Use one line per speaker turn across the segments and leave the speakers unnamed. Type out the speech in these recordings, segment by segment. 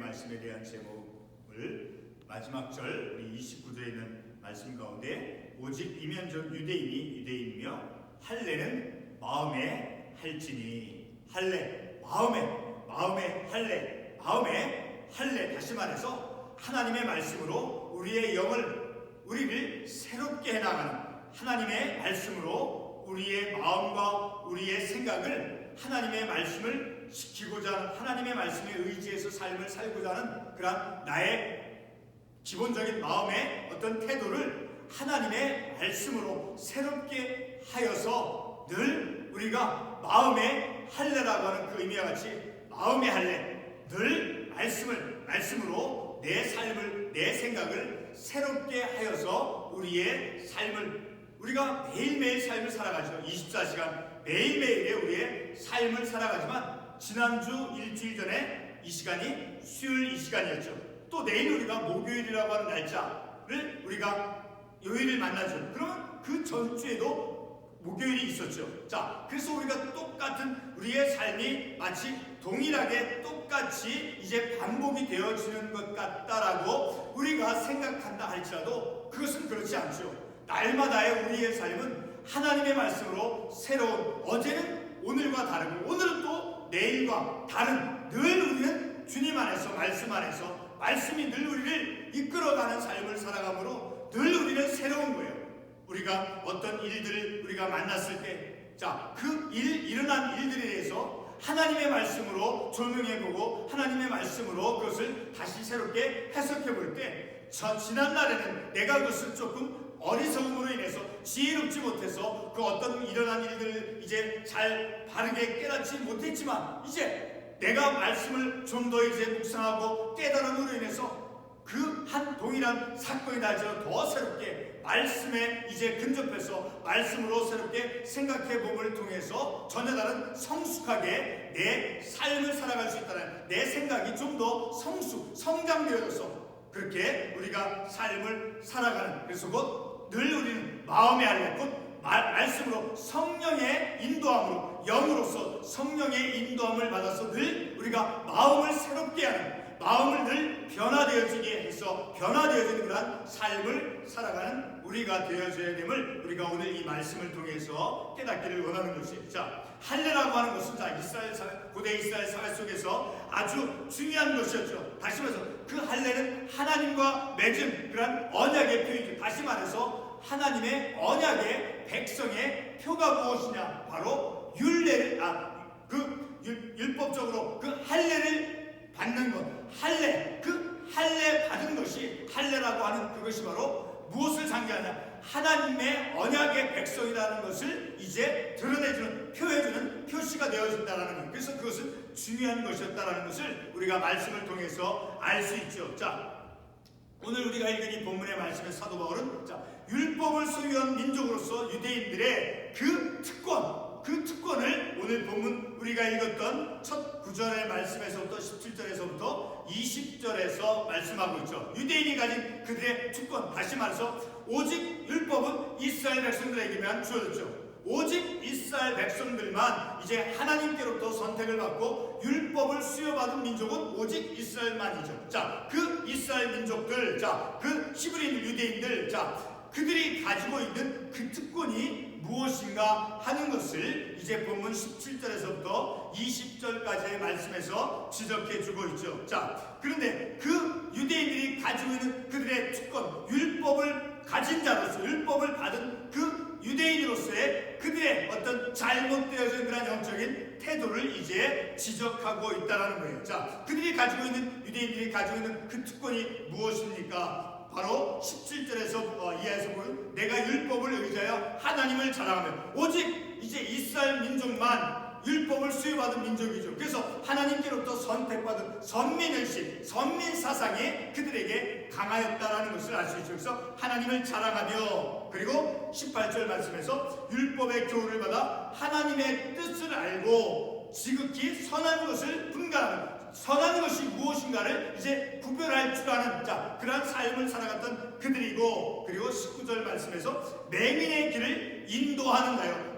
말씀에 대한 제목을 마지막 절 우리 29절에 있는 말씀 가운데 오직 이면적 유대인이 유대인이며 할례는 마음에 할지니 할례 마음에 할례 다시 말해서 하나님의 말씀으로 우리를 새롭게 해나가는 하나님의 말씀으로 우리의 마음과 우리의 생각을 하나님의 말씀을 지키고자 하는 하나님의 말씀에 의지해서 삶을 살고자 하는 그런 나의 기본적인 마음의 어떤 태도를 하나님의 말씀으로 새롭게 하여서 늘 우리가 마음의 할례라고 하는 그 의미와 같이 마음의 할례, 늘 말씀으로 내 삶을, 내 생각을 새롭게 하여서 우리의 삶을, 우리가 매일매일 삶을 살아가죠. 24시간 매일매일의 우리의 삶을 살아가지만 지난주 일주일 전에 이 시간이 수요일 이 시간이었죠. 또 내일 우리가 목요일이라고 하는 날짜를 우리가 요일을 만나죠. 그러면 그 전주에도 목요일이 있었죠. 자, 그래서 우리가 똑같은 우리의 삶이 마치 동일하게 똑같이 이제 반복이 되어지는 것 같다라고 우리가 생각한다 할지라도 그것은 그렇지 않죠. 날마다의 우리의 삶은 하나님의 말씀으로 새로운, 어제는 오늘과 다르고 오늘은 또 내일과 다른, 늘 우리는 주님 안에서 말씀 안에서 말씀이 늘 우리를 이끌어가는 삶을 살아가므로 늘 우리는 새로운 거예요. 우리가 어떤 일들을 우리가 만났을 때, 자, 일어난 일들에 대해서 하나님의 말씀으로 조명해보고 하나님의 말씀으로 그것을 다시 새롭게 해석해볼 때, 지난날에는 내가 그것을 조금 어리석음으로 인해서 지혜롭지 못해서 그 어떤 일어난 일들을 이제 잘 바르게 깨닫지 못했지만 이제 내가 말씀을 좀 더 이제 묵상하고 깨달음으로 인해서 그 한 동일한 사건이 날처럼 더 새롭게 말씀에 이제 근접해서 말씀으로 새롭게 생각해 봄을 통해서 전혀 다른 성숙하게 내 삶을 살아갈 수 있다는 내 생각이 좀 더 성장되어져서 그렇게 우리가 삶을 살아가는, 그래서 곧 늘 우리는 마음의 할례, 곧 말씀으로 성령의 인도함으로 영으로서 성령의 인도함을 받아서 늘 우리가 마음을 새롭게 하는, 마음을 늘 변화되어지게 해서 변화되어지는 그런 삶을 살아가는 우리가 되어져야 됨을 우리가 오늘 이 말씀을 통해서 깨닫기를 원하는 것이에요. 자, 할례라고 하는 것은 고대 이스라엘 사회 속에서 아주 중요한 것이었죠. 다시 말해서 그 할례는 하나님과 맺은 그런 언약의 표현이죠. 다시 말해서 하나님의 언약의 백성의 표가 무엇이냐? 바로 율법적으로 그 할례를 받는 것, 할례 받은 것이 할례라고 하는 그것이 바로 무엇을 상징하냐? 하나님의 언약의 백성이라는 것을 이제 드러내주는, 표해주는 표시가 되어진다는 것. 그래서 그것은 중요한 것이었다는 것을 우리가 말씀을 통해서 알 수 있죠. 자, 오늘 우리가 읽은 이 본문의 말씀의 사도 바울은 율법을 소유한 민족으로서 유대인들의 그 특권을 오늘 본문 우리가 읽었던 첫 9절의 말씀에서부터 17절에서부터 20절에서 말씀하고 있죠. 유대인이 가진 그들의 특권, 다시 말해서 오직 율법은 이스라엘 백성들에게만 주어졌죠. 오직 이스라엘 백성들만 이제 하나님께로부터 선택을 받고 율법을 수여받은 민족은 오직 이스라엘만이죠. 자, 그 이스라엘 민족들, 그 히브리인 유대인들, 그들이 가지고 있는 그 특권이 무엇인가 하는 것을 이제 본문 17절에서부터 20절까지의 말씀에서 지적해 주고 있죠. 자, 그런데 그 유대인들이 가지고 있는 그들의 특권, 율법을 가진 자로서, 율법을 받은 그 유대인으로서의 그들의 어떤 잘못되어진 그런 영적인 태도를 이제 지적하고 있다는 거예요. 자, 유대인들이 가지고 있는 그 특권이 무엇입니까? 바로 17절에서 이하에서 보면 내가 율법을 의지하여 하나님을 자랑하며, 오직 이제 이스라엘 민족만 율법을 수여받은 민족이죠. 그래서 하나님께로부터 선택받은 선민의식, 선민사상이 그들에게 강하였다는 것을 알 수 있죠. 그래서 하나님을 자랑하며, 그리고 18절 말씀에서 율법의 교훈을 받아 하나님의 뜻을 알고 지극히 선한 것을 분간하는, 선한 것이 무엇인가를 이제 구별할 줄 아는 그러한 삶을 살아갔던 그들이고, 그리고 19절 말씀에서 맹인의 길을 인도하는 자요,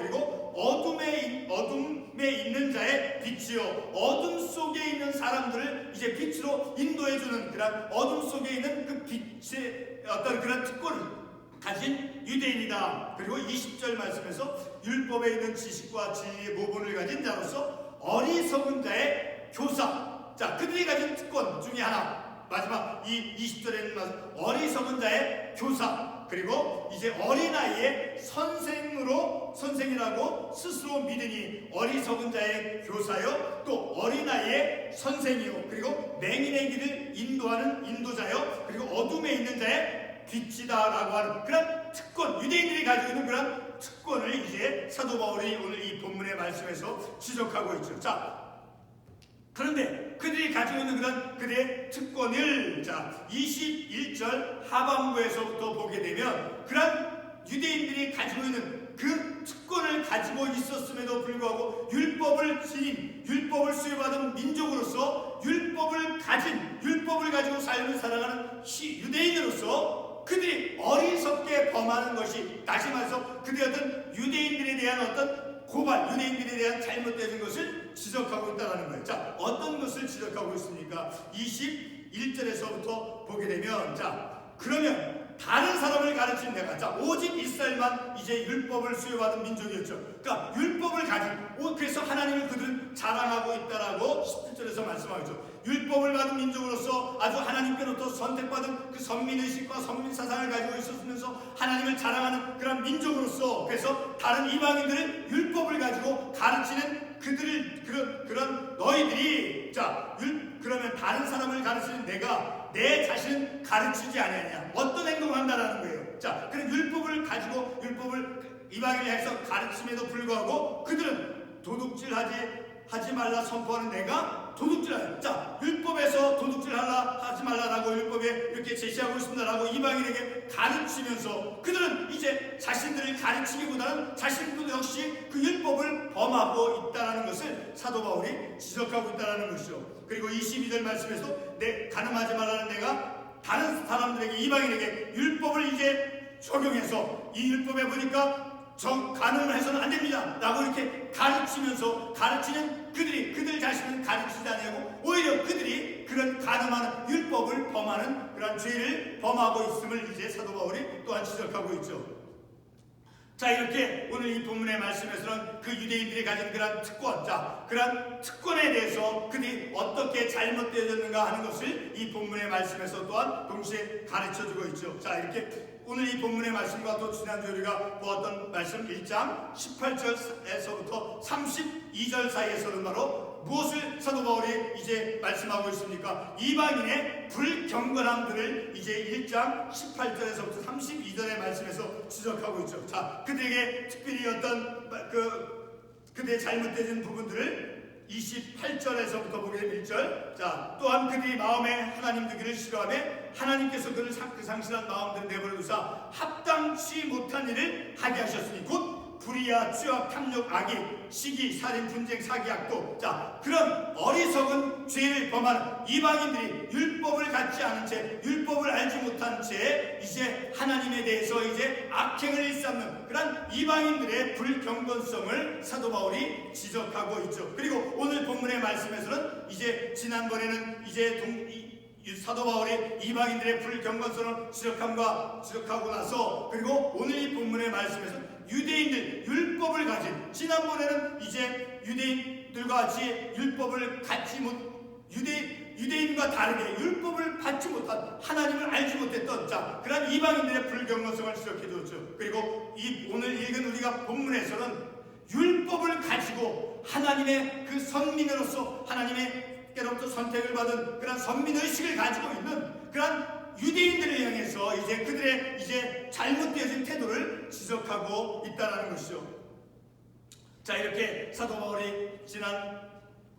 그리고 어둠에 있는 자의 빛이요, 어둠 속에 있는 사람들을 이제 빛으로 인도해주는 그런 어둠 속에 있는 그 빛의 어떤 그런 특권을 가진 유대인이다. 그리고 20절 말씀에서 율법에 있는 지식과 진리의 모본을 가진 자로서 어리석은 자의 교사. 자, 그들이 가진 특권 중에 하나, 마지막 이 20절에는 어리석은 자의 교사, 그리고 이제 어린아이의 선생이라고 스스로 믿으니 어리석은 자의 교사요, 또 어린아이의 선생이요, 그리고 맹인의 길을 인도하는 인도자요, 그리고 어둠에 있는 자의 빛이다라고 하는 그런 특권, 유대인들이 가지고 있는 그런 특권을 이제 사도 바울이 오늘 이 본문의 말씀에서 지적하고 있죠. 자, 그런데 그들이 가지고 있는 그런 그들의 특권을, 자, 21절 하반부에서부터 보게 되면 그런 유대인들이 가지고 있는 그 특권을 가지고 있었음에도 불구하고 율법을 수여받은 민족으로서 율법을 가지고 삶을 살아가는 유대인으로서 그들이 어리석게 범하는 것이, 다시 말해서 그들의 어떤 유대인들에 대한 어떤 고발, 유대인들에 대한 잘못된 것을 지적하고 있다는 거예요. 자, 어떤 것을 지적하고 있습니까? 21절에서부터 보게 되면, 자, 그러면 다른 사람을 가르친 내가, 자, 오직 이스라엘만 이제 율법을 수여받은 민족이었죠. 그러니까 율법을 그래서 하나님을 그들 자랑하고 있다라고 17절에서 말씀하죠. 율법을 받은 민족으로서 아주 하나님께로부터 선택받은 그 선민의식과 선민사상을 가지고 있었으면서 하나님을 자랑하는 그런 민족으로서, 그래서 다른 이방인들은 율법을 가지고 가르치는 그런 너희들이, 자, 그러면 다른 사람을 가르치는 내가 내 자신은 가르치지 아니하냐, 어떤 행동을 한다라는 거예요. 자, 그런 율법을 가지고 율법을 이방인을 해서 가르침에도 불구하고 그들은 도둑질하지 말라 선포하는 내가 도둑질하냐. 자, 율법에서 도둑질하지 말라라고 율법에 이렇게 제시하고 있습니다라고 이방인에게 가르치면서 그들은 이제 자신들을 가르치기보다는 자신들 역시 그 율법을 범하고 있다는 것을 사도 바울이 지적하고 있다는 것이죠. 그리고 22절 말씀에서 가늠하지 말라는 내가 다른 사람들에게, 이방인에게 율법을 이제 적용해서 이 율법에 보니까 가늠을 해서는 안 됩니다 라고 이렇게 가르치면서, 가르치는 그들 자신은 가르치지 않고 오히려 그들이 그런 가늠하는 율법을 범하는 그런 죄를 범하고 있음을 이제 사도 바울이 또한 지적하고 있죠. 자, 이렇게 오늘 이 본문의 말씀에서는 그 유대인들이 가진 그런 특권, 자, 그런 특권에 대해서 그들이 어떻게 잘못되어졌는가 하는 것을 이 본문의 말씀에서 또한 동시에 가르쳐주고 있죠. 자, 이렇게 오늘 이 본문의 말씀과 또 지난주 우리가 보았던 말씀 1장 18절에서부터 32절 사이에서는 바로 무엇을 사도 바울이 이제 말씀하고 있습니까? 이방인의 불경건함들을 이제 1장 18절에서부터 32절의 말씀에서 지적하고 있죠. 자, 그들에게 특별히 어떤 그들의 잘못된 부분들을 28절에서부터 보게 되면 1절, 자, 또한 그들이 마음에 하나님 두기를 싫어하며 하나님께서 그를 상실한 마음대로 내버려 두사 합당치 못한 일을 하게 하셨으니 곧 불의와 취업, 탐욕, 악의, 시기, 살인, 분쟁, 사기, 악도. 자, 그런 어리석은 죄를 범하는 이방인들이 율법을 갖지 않은 채, 율법을 알지 못한 채 이제 하나님에 대해서 이제 악행을 일삼는 그런 이방인들의 불경건성을 사도 바울이 지적하고 있죠. 그리고 오늘 본문의 말씀에서는 이제 지난번에는 이제 사도 바울이 이방인들의 불경건성을 지적하고 나서, 그리고 오늘 이 본문의 말씀에서 유대인들 율법을 가진, 지난번에는 이제 유대인들과 같이 율법을 갖지 유대인과 다르게 율법을 받지 못한, 하나님을 알지 못했던, 자, 그런 이방인들의 불경건성을 지적해 줬죠. 그리고 이 오늘 읽은 우리가 본문에서는 율법을 가지고 하나님의 그 선민으로서 하나님께로부터 선택을 받은 그런 선민의식을 가지고 있는 그런 유대인들을 향해서 이제 그들의 이제 잘못되어진 태도를 지적하고 있다는 것이죠. 자, 이렇게 사도 바울이 지난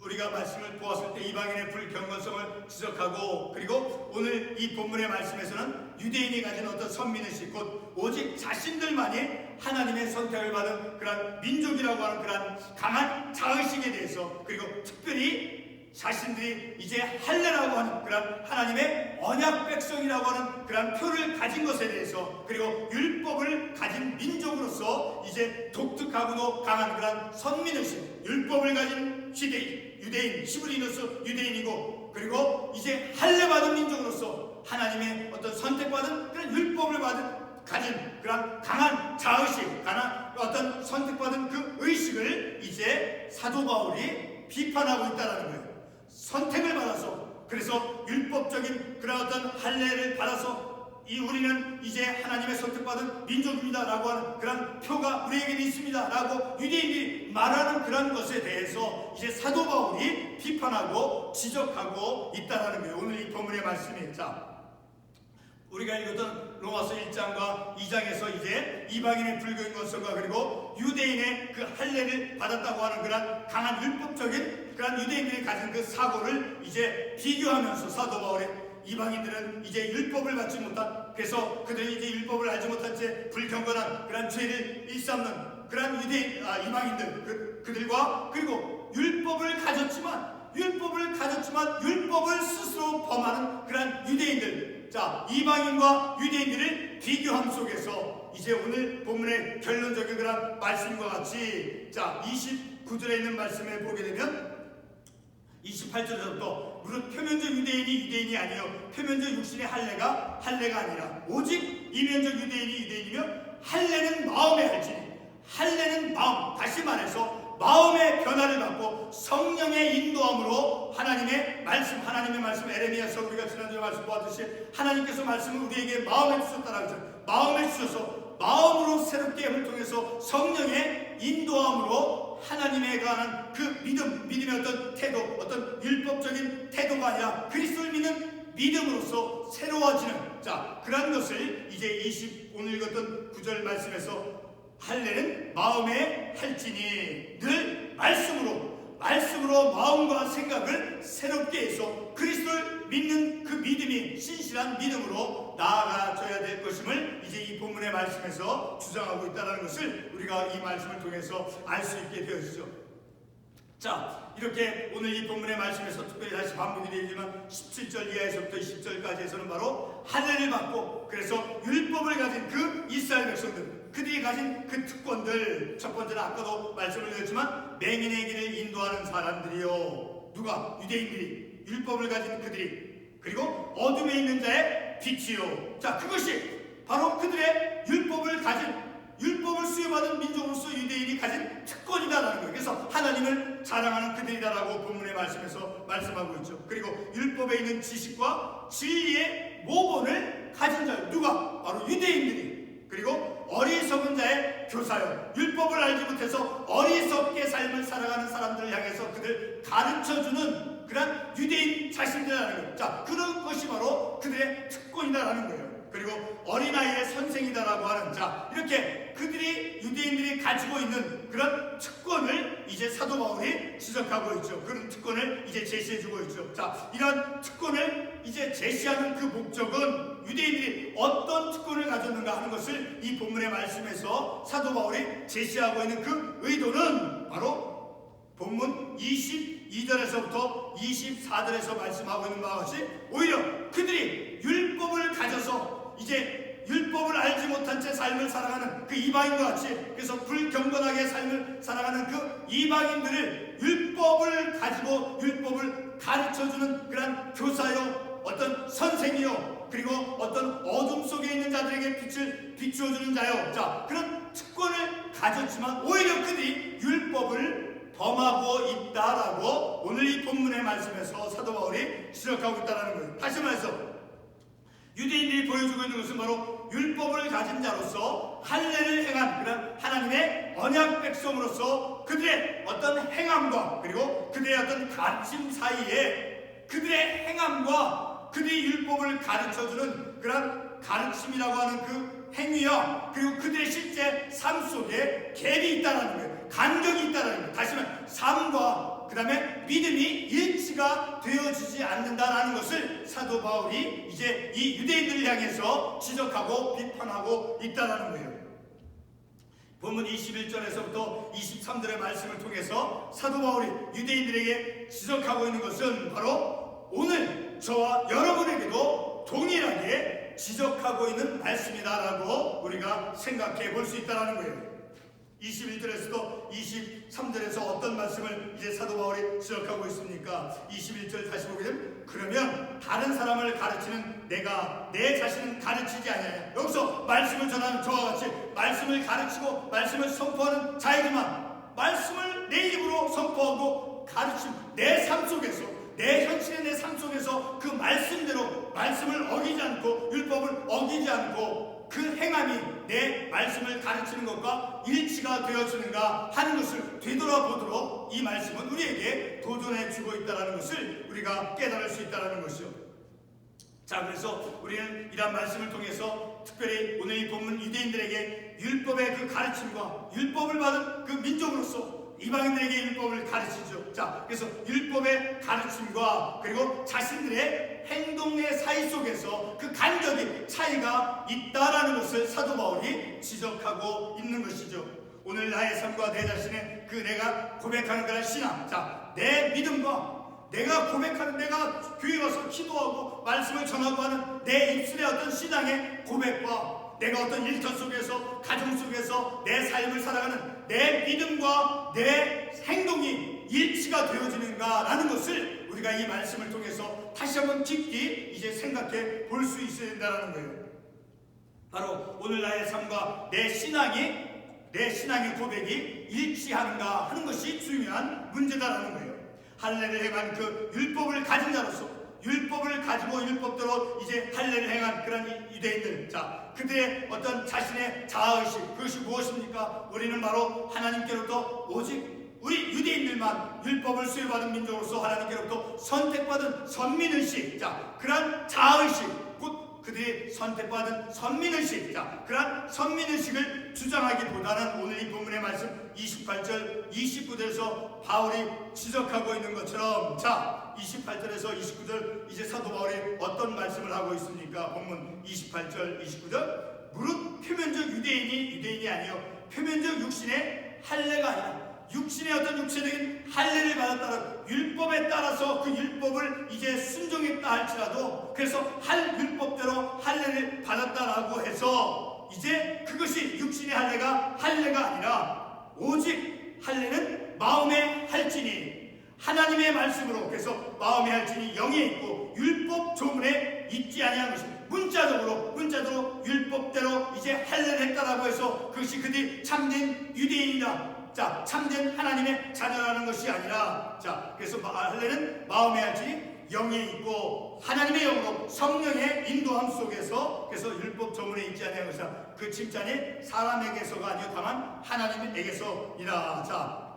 우리가 말씀을 보았을 때 이방인의 불경건성을 지적하고, 그리고 오늘 이 본문의 말씀에서는 유대인이 가진 어떤 선민의식, 곧 오직 자신들만이 하나님의 선택을 받은 그런 민족이라고 하는 그런 강한 자의식에 대해서, 그리고 특별히 자신들이 이제 할례라고 하는 그런 하나님의 언약 백성이라고 하는 그런 표를 가진 것에 대해서, 그리고 율법을 가진 민족으로서 이제 독특하고도 강한 그런 선민의식, 율법을 가진 유대인, 히브리인으로서 유대인이고, 그리고 이제 할례 받은 민족으로서 하나님의 어떤 선택받은 그런 율법을 가진 그런 강한 자의식, 강한 어떤 선택받은 그 의식을 이제 사도 바울이 비판하고 있다는 거예요. 선택을 받아서, 그래서 율법적인 그런 어떤 할례를 받아서 우리는 이제 하나님의 선택받은 민족입니다 라고 하는 그런 표가 우리에게는 있습니다 라고 유대인들이 말하는 그런 것에 대해서 이제 사도 바울이 비판하고 지적하고 있다는 거예요. 오늘 이 본문의 말씀이, 자, 우리가 읽었던 로마서 1장과 2장에서 이제 이방인의 불교인 것과 그리고 유대인의 그 할례를 받았다고 하는 그런 강한 율법적인 그런 유대인들이 가진 그 사고를 이제 비교하면서 사도 바울이 이방인들은 이제 율법을 받지 못한, 그래서 그들이 이제 율법을 알지 못한 채 불경건한 그런 죄를 일삼는 그런 이방인들 그들과, 그리고 율법을 가졌지만 율법을 스스로 범하는 그런 유대인들, 자, 이방인과 유대인들을 비교함 속에서 이제 오늘 본문의 결론적인 그런 말씀과 같이, 자, 29절에 있는 말씀을 보게 되면 28절에서부터 무릇 표면적 유대인이 아니요 표면적 육신의 할례가 아니라 오직 이면적 유대인이며 할례는 마음의 할지니, 할례는 마음, 다시 말해서 마음의 변화를 받고 성령의 인도함으로 하나님의 말씀 에레미야서 우리가 지난주에 말씀 보았듯이 하나님께서 말씀을 우리에게 마음에 주셨다라고 했죠. 마음에 주셔서 마음으로 새롭게 함을 통해서 성령의 인도함으로 하나님에 관한 그 믿음의 어떤 태도, 어떤 율법적인 태도가 아니라 그리스도를 믿는 믿음으로써 새로워지는, 자, 그런 것을 이제 오늘 읽었던 9절 말씀에서 할례는 마음에 할지니 늘 말씀으로 마음과 생각을 새롭게 해서 그리스도를 믿는 그 믿음이 신실한 믿음으로 나아가져야 될 것임을 이제 이 본문의 말씀에서 주장하고 있다는 것을 우리가 이 말씀을 통해서 알 수 있게 되어지죠. 자, 이렇게 오늘 이 본문의 말씀에서 특별히 다시 반복드리지만 17절 이하에서부터 20절까지에서는 바로 할례를 받고, 그래서 율법을 가진 그 이스라엘 백성들, 그들이 가진 그 특권들, 첫 번째는 아까도 말씀을 드렸지만 맹인의 길을 인도하는 사람들이요, 누가? 유대인들이, 율법을 가진 그들이, 그리고 어둠에 있는 자의 빛이요, 자, 그것이 바로 그들의 율법을 수여받은 민족으로서 유대인이 가진 특권이다라는 거예요. 그래서 하나님을 자랑하는 그들이다라고 본문의 말씀에서 말씀하고 있죠. 그리고 율법에 있는 지식과 진리의 모본을 가진 자, 누가? 바로 유대인들이. 그리고 어리석은 자의 교사요, 율법을 알지 못해서 어리석게 삶을 살아가는 사람들을 향해서 그들 가르쳐주는 그런 유대인 자신들이라는 거예요. 자, 그런 것이 바로 그들의 특권이다라는 거예요. 그리고 어린아이의 선생이다라고 하는, 자, 이렇게 유대인들이 가지고 있는 그런 특권을 이제 사도 바울이 지적하고 있죠. 그런 특권을 이제 제시해주고 있죠. 자, 이런 특권을 이제 제시하는 그 목적은 유대인들이 어떤 특권을 가졌는가 하는 것을 이 본문의 말씀에서 사도 바울이 제시하고 있는 그 의도는 바로 본문 22절에서부터 24절에서 말씀하고 있는 바와 같이 오히려 그들이 율법을 가져서 이제 율법을 알지 못한 채 삶을 살아가는 그 이방인과 같이, 그래서 불경건하게 삶을 살아가는 그 이방인들을 율법을 가지고 율법을 가르쳐주는 그런 교사요, 어떤 선생이요, 그리고 어떤 어둠 속에 있는 자들에게 빛을 비추어주는 자요, 자, 그런 특권을 가졌지만 오히려 그들이 율법을 범하고 있다라고 오늘 이 본문의 말씀에서 사도 바울이 지적하고 있다는 거예요. 다시 말해서 유대인들이 보여주고 있는 것은 바로 율법을 가진 자로서 할례를 행한 그런 하나님의 언약 백성으로서 그들의 어떤 행함과 그리고 그들의 어떤 가르침 사이에 그들의 행함과 그들이 율법을 가르쳐주는 그런 가르침이라고 하는 그 행위와 그리고 그들의 실제 삶 속에 갭이 있다는 거예요. 간격이 있다는 거예요. 다시 말해 삶과 그 다음에 믿음이 일치가 되어지지 않는다라는 것을 사도 바울이 이제 이 유대인들을 향해서 지적하고 비판하고 있다는 거예요. 본문 21절에서부터 23절의 말씀을 통해서 사도 바울이 유대인들에게 지적하고 있는 것은 바로 오늘 저와 여러분에게도 동일하게 지적하고 있는 말씀이다라고 우리가 생각해 볼 수 있다는 거예요. 21절에서도 23절에서 어떤 말씀을 이제 사도 바울이 지적하고 있습니까? 21절 다시 보게 되면 그러면 다른 사람을 가르치는 내가 내 자신은 가르치지 아니하냐. 여기서 말씀을 전하는 저와 같이 말씀을 가르치고 말씀을 선포하는 자이지만 말씀을 내 입으로 선포하고 가르치는 내 삶 속에서 내 현실의 내 삶 속에서 그 말씀대로 말씀을 어기지 않고 율법을 어기지 않고 그 행함이 내 말씀을 가르치는 것과 일치가 되어지는가 하는 것을 되돌아보도록 이 말씀은 우리에게 도전해 주고 있다는 것을 우리가 깨달을 수 있다는 것이요. 자, 그래서 우리는 이런 말씀을 통해서 특별히 오늘 이 본문 유대인들에게 율법의 그 가르침과 율법을 받은 그 민족으로서 이방인들에게 율법을 가르치죠. 자, 그래서 율법의 가르침과 그리고 자신들의 행동의 사이 속에서 그 간격이 차이가 있다라는 것을 사도 바울이 지적하고 있는 것이죠. 오늘 나의 삶과 내 자신의 그 내가 고백하는 그런 신앙, 자, 내 믿음과 내가 고백하는 내가 교회 와서 기도하고 말씀을 전하고 하는 내 입술의 어떤 신앙의 고백과 내가 어떤 일터 속에서 가정 속에서 내 삶을 살아가는 내 믿음과 내 행동이 일치가 되어지는가라는 것을 우리가 이 말씀을 통해서 다시 한번 깊이 이제 생각해 볼 수 있어야 된다는 거예요. 바로 오늘 나의 삶과 내 신앙의 고백이 일치하는가 하는 것이 중요한 문제다라는 거예요. 할례를 행한 그 율법을 가진 자로서 율법을 가지고 율법대로 이제 할례를 행한 그런 유대인들, 자, 그들의 어떤 자신의 자아의식, 그것이 무엇입니까? 우리는 바로 하나님께로부터 오직 우리 유대인들만 율법을 수여받은 민족으로서 하나님께로부터 선택받은 선민의식, 자, 그러한 자아의식, 곧 그들이 선택받은 선민의식, 자, 그러한 선민의식을 주장하기보다는 오늘 이 본문의 말씀 28절, 29절에서 바울이 지적하고 있는 것처럼, 자, 28절에서 29절 이제 사도 바울이 어떤 말씀을 하고 있습니까? 본문 28절, 29절 무릇 표면적 유대인이 아니요 표면적 육신의 할례가 아니라 육신의 어떤 육체적인 할례를 받았다는 율법에 따라서 그 율법을 이제 순종했다 할지라도 그래서 율법대로 할례를 받았다라고 해서 이제 그것이 육신의 할례가 아니라 오직 할례는 마음의 할지니 하나님의 말씀으로 그래서 마음의 할지니 영에 있고 율법 조문에 있지 아니한 것입니다. 문자적으로 율법대로 이제 할례를 했다라고 해서 그것이 그들이 참된 유대인이다. 자, 참된 하나님의 자녀라는 것이 아니라, 자, 그래서 할례는 마음의 할지니 영에 있고 하나님의 영으로 성령의 인도함 속에서 그래서 율법 조문에 있지 아니한 것이다. 그 칭찬이 사람에게서가 아니요 다만 하나님에게서이다. 자,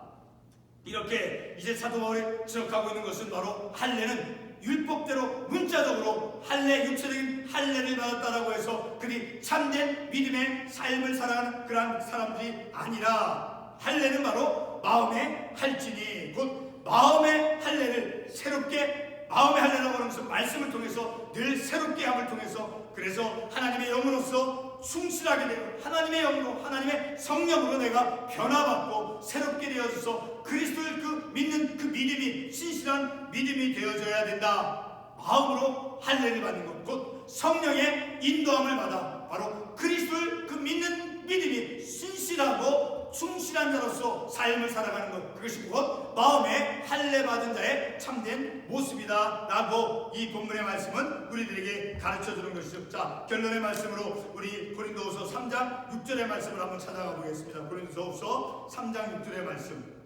이렇게 이제 사도 바울이 지적하고 있는 것은 바로 할례는 율법대로 문자적으로 할례, 육체적인 할례를 받았다라고 해서 그들이 참된 믿음의 삶을 살아가는 그러한 사람들이 아니라 할례는 바로 마음의 할지니 곧 마음의 할례를 새롭게 마음의 할례라고 하는 것은 말씀을 통해서 늘 새롭게 함을 통해서 그래서 하나님의 영으로서 충실하게 되고 하나님의 영으로 하나님의 성령으로 내가 변화받고 새롭게 되어져서 그리스도를 그 믿는 그 믿음이 신실한 믿음이 되어져야 된다. 마음으로 할례를 받는 것 곧 성령의 인도함을 받아 바로 그리스도를 그 믿는 믿음이 신실하고 충실한 자로서 삶을 살아가는 것 그것이 무엇? 마음에 할례 받은 자의 참된 모습이다 라고 이 본문의 말씀은 우리들에게 가르쳐주는 것이죠. 자, 결론의 말씀으로 우리 고린도후서 3장 6절의 말씀을 한번 찾아가 보겠습니다. 고린도후서 3장 6절의 말씀,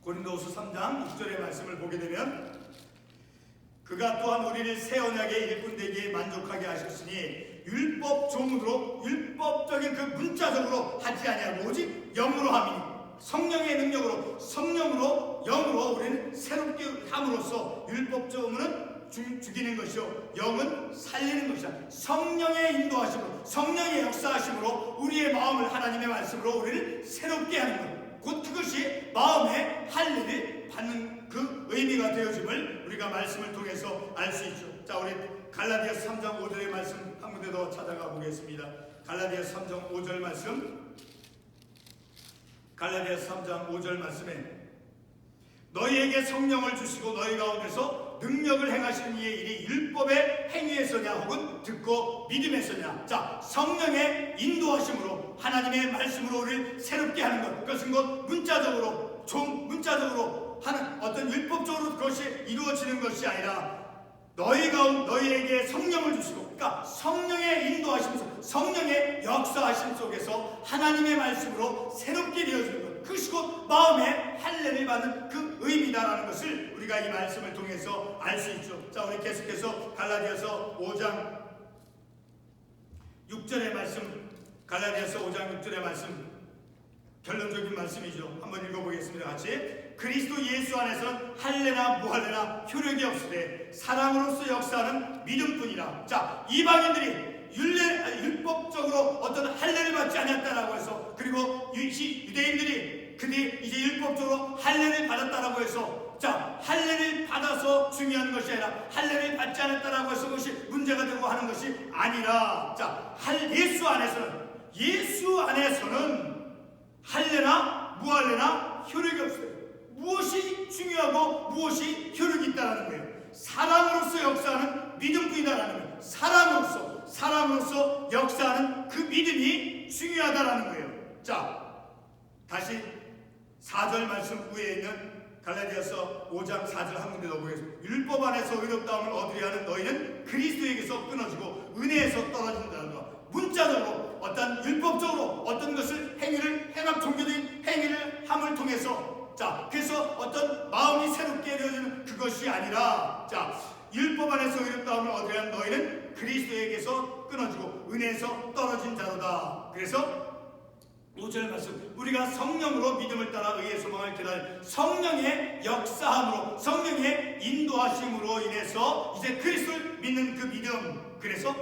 고린도후서 3장 6절의 말씀을 보게 되면 그가 또한 우리를 새 언약의 일꾼 되기에 만족하게 하셨으니 율법 조문으로 율법적인 그 문자적으로 하지 아니하고 오직 영으로 함이니 성령의 능력으로 성령으로 영으로 우리는 새롭게 함으로써 율법 조문은 죽이는 것이요 영은 살리는 것이다. 성령의 인도하심으로 성령의 역사하심으로 우리의 마음을 하나님의 말씀으로 우리를 새롭게 하는 것 곧 그것이 마음의 할례를 받는 그 의미가 되어짐을 우리가 말씀을 통해서 알 수 있죠. 자, 우리 갈라디아서 3장 5절의 말씀 한 군데 더 찾아가 보겠습니다. 갈라디아서 3장 5절 말씀, 갈라디아서 3장 5절 말씀에 너희에게 성령을 주시고 너희 가운데서 능력을 행하시는 이의 일이 율법의 행위에서냐 혹은 듣고 믿음에서냐. 자, 성령의 인도하심으로 하나님의 말씀으로 우리를 새롭게 하는 것, 그것은 곧 문자적으로 문자적으로 하는 어떤 율법적으로 그것이 이루어지는 것이 아니라 너희에게 성령을 주시고, 그러니까 성령의 인도하심, 성령의 역사하심 속에서 하나님의 말씀으로 새롭게 되어지는 것, 그것이 곧 마음의 할례를 받는 그 의미다라는 것을 우리가 이 말씀을 통해서 알 수 있죠. 자, 우리 계속해서 갈라디아서 5장 6절의 말씀, 갈라디아서 5장 6절의 말씀, 결론적인 말씀이죠. 한번 읽어보겠습니다. 같이. 그리스도 예수 안에서는 할례나 무할례나 효력이 없으되 사랑으로서 역사하는 믿음뿐이라. 자, 이방인들이 율법적으로 어떤 할례를 받지 않았다라고 해서, 그리고 유대인들이 그들이 이제 율법적으로 할례를 받았다라고 해서, 자, 할례를 받아서 중요한 것이 아니라 할례를 받지 않았다라고 해서 그것이 문제가 되고 하는 것이 아니라, 자, 예수 안에서는 할례나 무할례나 효력이 없어요. 무엇이 중요하고 무엇이 효력이 있다는 거예요. 사랑으로서 역사하는 믿음뿐이다라는 거예요. 사랑으로서 역사하는 그 믿음이 중요하다라는 거예요. 자, 다시 4절 말씀 위에 있는 갈라디아서 5장 4절 한 군데 넣어보겠습니다. 율법 안에서 의롭다함을 얻으려 하는 너희는 그리스도에게서 끊어지고 은혜에서 떨어진다는 것. 문자적으로 어떤 율법적으로 어떤 것을 종교적인 행위를 함을 통해서, 자, 그래서 어떤 마음이 새롭게 되어지는 그것이 아니라, 자, 율법 안에서 의롭다함을 얻으려 하는 너희는 그리스도에게서 끊어지고 은혜에서 떨어진 자로다. 그래서 5절 말씀, 우리가 성령으로 믿음을 따라 의의 소망을 기다려 성령의 역사함으로, 성령의 인도하심으로 인해서 이제 그리스도를 믿는 그 믿음, 그래서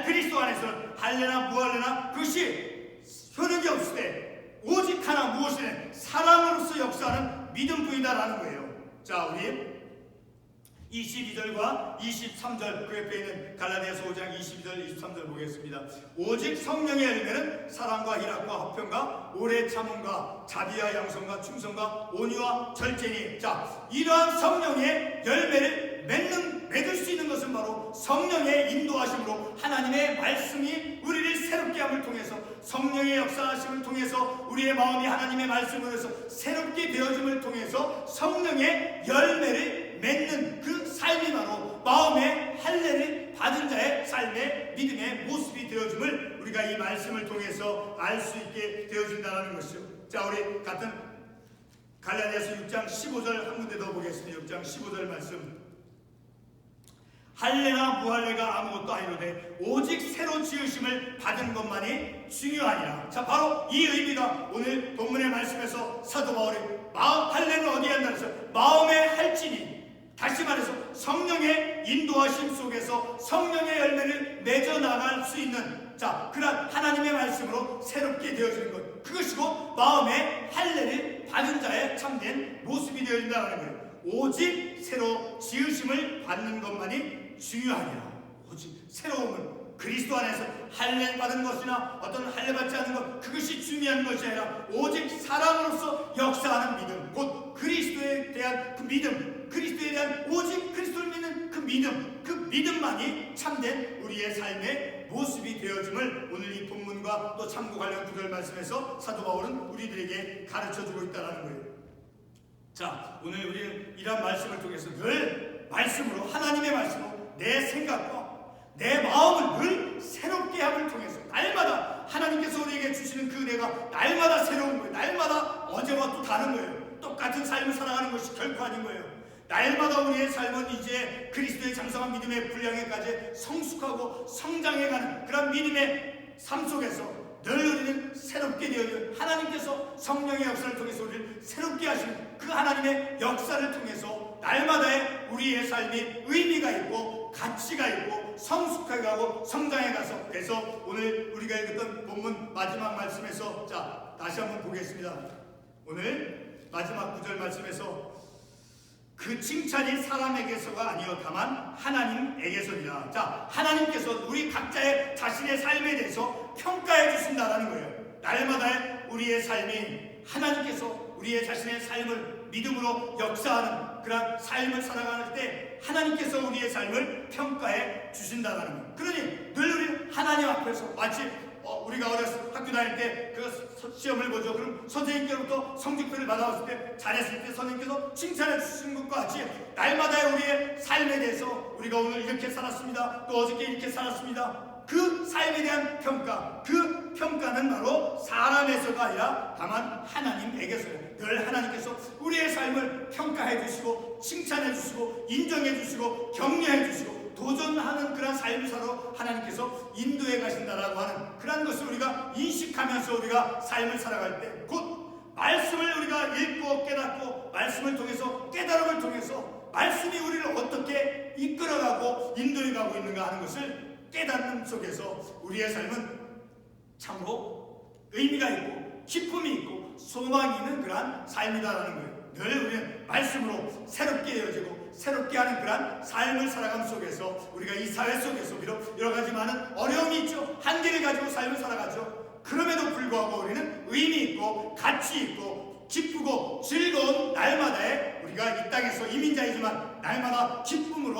그리스도 안에서는 할례나 무할례나 그것이 효력이 없을 때 오직 하나 무엇이냐, 사랑으로서 역사하는 믿음뿐이다라는 거예요. 자, 우리 22절과 23절 그 옆에 있는 갈라디아서 5장 22절 23절 보겠습니다. 오직 성령의 열매는 사랑과 희락과 화평과 오래 참음과 자비와 양성과 충성과 온유와 절제니. 자, 이러한 성령의 열매를 맺을 수 있는 것은 바로 성령의 인도하심으로 하나님의 말씀이 우리를 새롭게 함을 통해서, 성령의 역사하심을 통해서 우리의 마음이 하나님의 말씀으로 해서 새롭게 되어짐을 통해서 성령의 열매를 맺는 그 삶이 바로 마음의 할례를 받은 자의 삶의 믿음의 모습이 되어짐을 우리가 이 말씀을 통해서 알 수 있게 되어진다는 것이죠. 자, 우리 같은 갈라디아서 6장 15절 한 군데 더 보겠습니다. 6장 15절 말씀. 할례나 무할례가 아무것도 아니로되 오직 새로 지으심을 받은 것만이 중요하니라. 자, 바로 이 의미가 오늘 본문의 말씀에서 사도 바울이 할례는 어디에 한다 해서 마음의 할진이, 다시 말해서 성령의 인도하심 속에서 성령의 열매를 맺어 나갈 수 있는, 자, 그런 하나님의 말씀으로 새롭게 되어지는 것, 그것이 곧 마음의 할례를 받은 자의 참된 모습이 되어진다는 거예요. 오직 새로 지으심을 받는 것만이 중요하니라. 오직 새로움은 그리스도 안에서 할례 받은 것이나 어떤 할례 받지 않는 것, 그것이 중요한 것이 아니라 오직 사랑으로서 역사하는 믿음, 곧 그리스도에 대한 그 믿음, 그리스도에 대한 오직 그리스도를 믿는 그 믿음, 그 믿음만이 참된 우리의 삶의 모습이 되어짐을 오늘 이 본문과 또 참고 관련 구절 말씀에서 사도 바울은 우리들에게 가르쳐주고 있다는 거예요. 자, 오늘 우리는 이런 말씀을 통해서 늘 말씀으로, 하나님의 말씀으로 내 생각과 내 마음을 늘 새롭게 함을 통해서 날마다 하나님께서 우리에게 주시는 그 은혜가 날마다 새로운 거예요. 날마다 어제와 또 다른 거예요. 똑같은 삶을 살아가는 것이 결코 아닌 거예요. 날마다 우리의 삶은 이제 그리스도의 장성한 믿음의 분량에까지 성숙하고 성장해가는 그런 믿음의 삶 속에서 늘 우리는 새롭게 되어지는, 하나님께서 성령의 역사를 통해서 우리를 새롭게 하시는 그 하나님의 역사를 통해서 날마다의 우리의 삶이 의미가 있고 가치가 있고 성숙해가고 성장해가서, 그래서 오늘 우리가 읽었던 본문 마지막 말씀에서, 자, 다시 한번 보겠습니다. 오늘 마지막 9절 말씀에서 그 칭찬이 사람에게서가 아니요 다만 하나님에게서니라. 자, 하나님께서 우리 각자의 자신의 삶에 대해서 평가해 주신다라는 거예요. 날마다의 우리의 삶이 하나님께서 우리의 자신의 삶을 믿음으로 역사하는 그런 삶을 살아가는 때 하나님께서 우리의 삶을 평가해 주신다라는 거예요. 그러니 늘 우리 하나님 앞에서 마치 우리가 어렸을 때 학교 다닐 때 그 시험을 보죠. 그럼 선생님께로부터 성적표를 받아왔을 때 잘했을 때 선생님께서 칭찬해 주신 것과 같이 날마다의 우리의 삶에 대해서 우리가 오늘 이렇게 살았습니다. 또 어저께 이렇게 살았습니다. 그 삶에 대한 평가, 그 평가는 바로 사람에서가 아니라 다만 하나님에게서요. 늘 하나님께서 우리의 삶을 평가해 주시고 칭찬해 주시고 인정해 주시고 격려해 주시고 도전하는 그런 삶을 살아 하나님께서 인도해 가신다라고 하는 그런 것을 우리가 인식하면서 우리가 삶을 살아갈 때 곧 말씀을 우리가 읽고 깨닫고 말씀을 통해서 깨달음을 통해서 말씀이 우리를 어떻게 이끌어가고 인도해가고 있는가 하는 것을 깨닫는 속에서 우리의 삶은 참으로 의미가 있고 기쁨이 있고 소망이 있는 그러한 삶이다라는 거예요. 늘 우리는 말씀으로 새롭게 되어지고 새롭게 하는 그런 삶을 살아가는 속에서 우리가 이 사회 속에서 비록 여러 가지 많은 어려움이 있죠. 한계를 가지고 삶을 살아가죠. 그럼에도 불구하고 우리는 의미 있고 가치 있고 기쁘고 즐거운 날마다의 우리가 이 땅에서 이민자이지만 날마다 기쁨으로